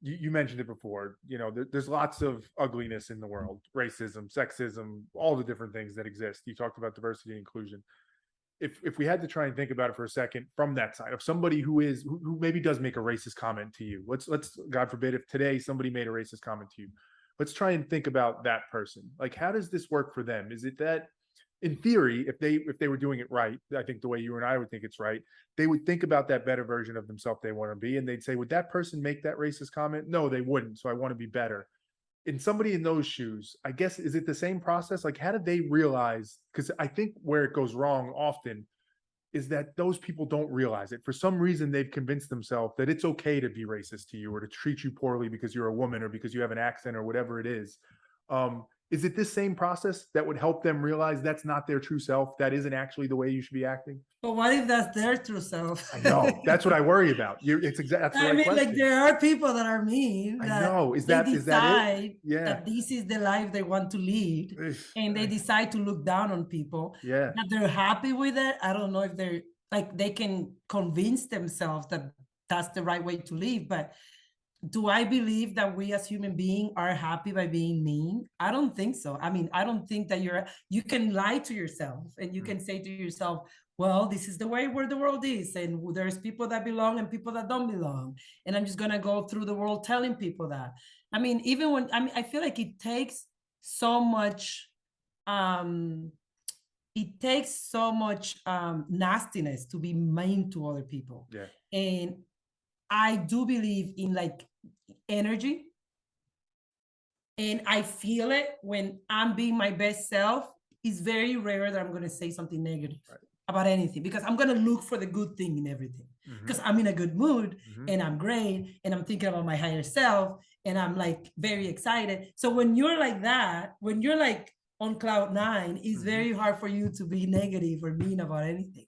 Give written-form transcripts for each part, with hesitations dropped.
you mentioned it before, there's lots of ugliness in the world, racism, sexism, all the different things that exist. You talked about diversity and inclusion. If we had to try and think about it for a second from that side of somebody who maybe does make a racist comment to you, let's God forbid if today somebody made a racist comment to you, let's try and think about that person. Like, how does this work for them? Is it that in theory, if they were doing it right, I think the way you and I would think it's right, they would think about that better version of themselves they want to be, and they'd say, would that person make that racist comment? No, they wouldn't. So I want to be better. In somebody in those shoes, I guess, is it the same process? Like, how did they realize? Because I think where it goes wrong often is that those people don't realize it. For some reason, they've convinced themselves that it's okay to be racist to you or to treat you poorly because you're a woman or because you have an accent or whatever it is. Is it this same process that would help them realize that's not their true self? That isn't actually the way you should be acting? But what if that's their true self? I know. That's what I worry about. That's the I right mean, like question. there are people that are mean I that know. they Is that it? decide Yeah. that this is the life they want to lead, and they decide to look down on people. Yeah. That they're happy with it. I don't know if they're like they can convince themselves that that's the right way to live, but do I believe that we as human beings are happy by being mean? I don't think so. I mean, I don't think that you can lie to yourself and you can say to yourself, well, this is the way where the world is, and there's people that belong and people that don't belong. And I'm just gonna go through the world telling people that. I mean, even when I feel like so much um it takes so much nastiness to be mean to other people. Yeah. And I do believe in like energy. And I feel it when I'm being my best self. It's very rare that I'm going to say something negative about anything because I'm going to look for the good thing in everything because I'm in a good mood and I'm great and I'm thinking about my higher self and I'm like very excited. So when you're like that, when you're like on cloud nine, it's very hard for you to be negative or mean about anything.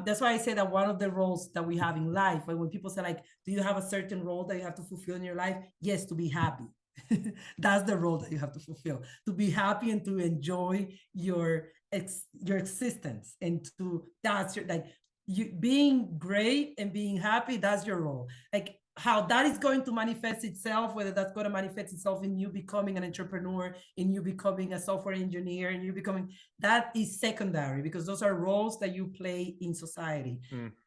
That's why I say that one of the roles that we have in life, when people say like, do you have a certain role that you have to fulfill in your life? Yes, to be happy. That's the role that you have to fulfill, to be happy and to enjoy your existence, and to that's your like you being great and being happy. That's your role. Like how that is going to manifest itself, whether that's going to manifest itself in you becoming an entrepreneur, in you becoming a software engineer, and you becoming, that is secondary because those are roles that you play in society.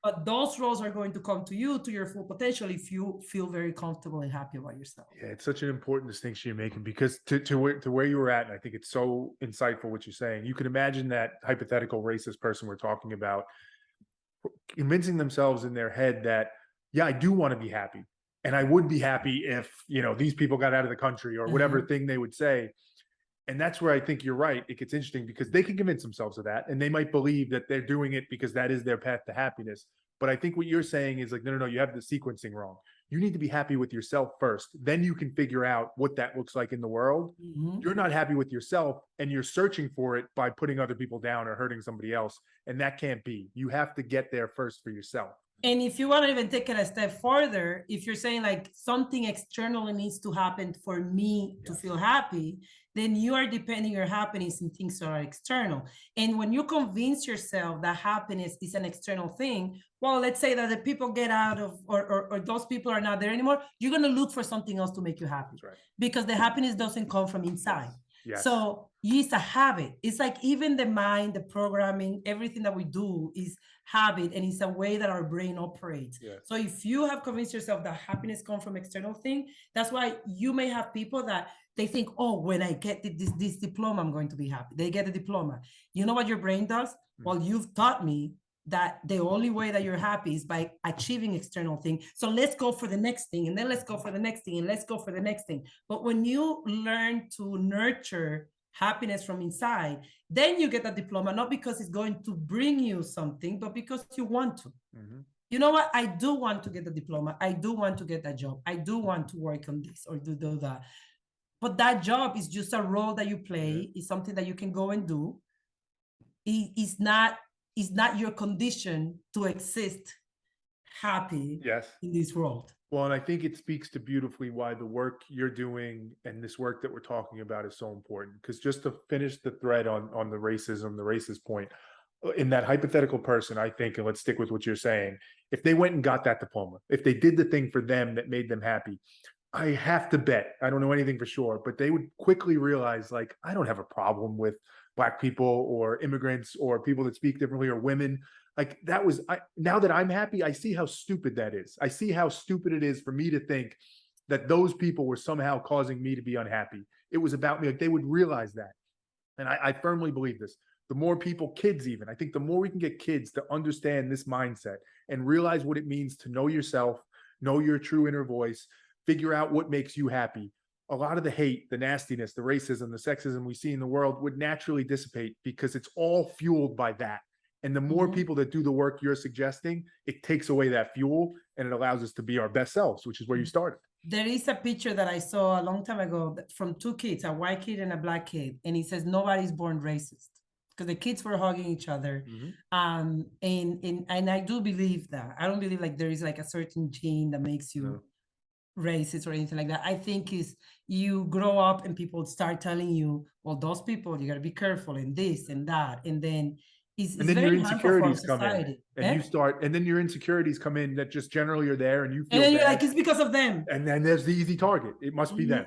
But those roles are going to come to you to your full potential if you feel very comfortable and happy about yourself. Yeah, it's such an important distinction you're making because to where you were at, and I think it's so insightful what you're saying. You can imagine that hypothetical racist person we're talking about convincing themselves in their head that, yeah, I do want to be happy. And I would be happy if, these people got out of the country or whatever thing they would say. And that's where I think you're right. It gets interesting because they can convince themselves of that and they might believe that they're doing it because that is their path to happiness. But I think what you're saying is like, no, you have the sequencing wrong. You need to be happy with yourself first. Then you can figure out what that looks like in the world. You're not happy with yourself and you're searching for it by putting other people down or hurting somebody else. And that can't be. You have to get there first for yourself. And if you want to even take it a step further, if you're saying like something externally needs to happen for me to feel happy, then you are depending your happiness in things that are external. And when you convince yourself that happiness is an external thing, well, let's say that the people get out of, or those people are not there anymore, you're going to look for something else to make you happy. Right. Because the happiness doesn't come from inside. Yes. So it's a habit. It's like even the mind, the programming, everything that we do is habit, and it's a way that our brain operates. Yeah. So if you have convinced yourself that happiness comes from external thing, that's why you may have people that they think, oh, when I get this diploma, I'm going to be happy. They get a diploma. You know what your brain does? Well, you've taught me that the only way that you're happy is by achieving external thing. So let's go for the next thing, and then let's go for the next thing, and let's go for the next thing. But when you learn to nurture happiness from inside, then you get a diploma, not because it's going to bring you something, but because you want to. You know what? I do want to get a diploma. I do want to get that job. I do want to work on this or do that. But that job is just a role that you play. It's something that you can go and do. It's not your condition to exist happy in this world. Well, and I think it speaks to beautifully why the work you're doing and this work that we're talking about is so important. Because just to finish the thread on the racism, the racist point, in that hypothetical person, I think, and let's stick with what you're saying, if they went and got that diploma, if they did the thing for them that made them happy, I have to bet, I don't know anything for sure, but they would quickly realize, like, I don't have a problem with black people or immigrants or people that speak differently or women. Like that was now that I'm happy, I see how stupid that is. I see how stupid it is for me to think that those people were somehow causing me to be unhappy. It was about me. Like they would realize that. And I firmly believe this. The more people, kids even, I think the more we can get kids to understand this mindset and realize what it means to know yourself, know your true inner voice, figure out what makes you happy. A lot of the hate, the nastiness, the racism, the sexism we see in the world would naturally dissipate because it's all fueled by that. And the more Mhm. people that do the work you're suggesting, it takes away that fuel and it allows us to be our best selves, which is where you started. There is a picture that I saw a long time ago from two kids, a white kid and a black kid, and it says nobody's born racist because the kids were hugging each other. Mhm. And I do believe that. I don't believe like there is like a certain gene that makes No. you racist or anything like that. I think is you grow up and people start telling you, well, those people you got to be careful and this and that, and then And it's then your very harmful for our insecurities come in society. and you Yeah. start, and then your insecurities come in that just generally are there and you And feel then you're bad. like, it's because of them. And then there's the easy target. It must be Mhm. them.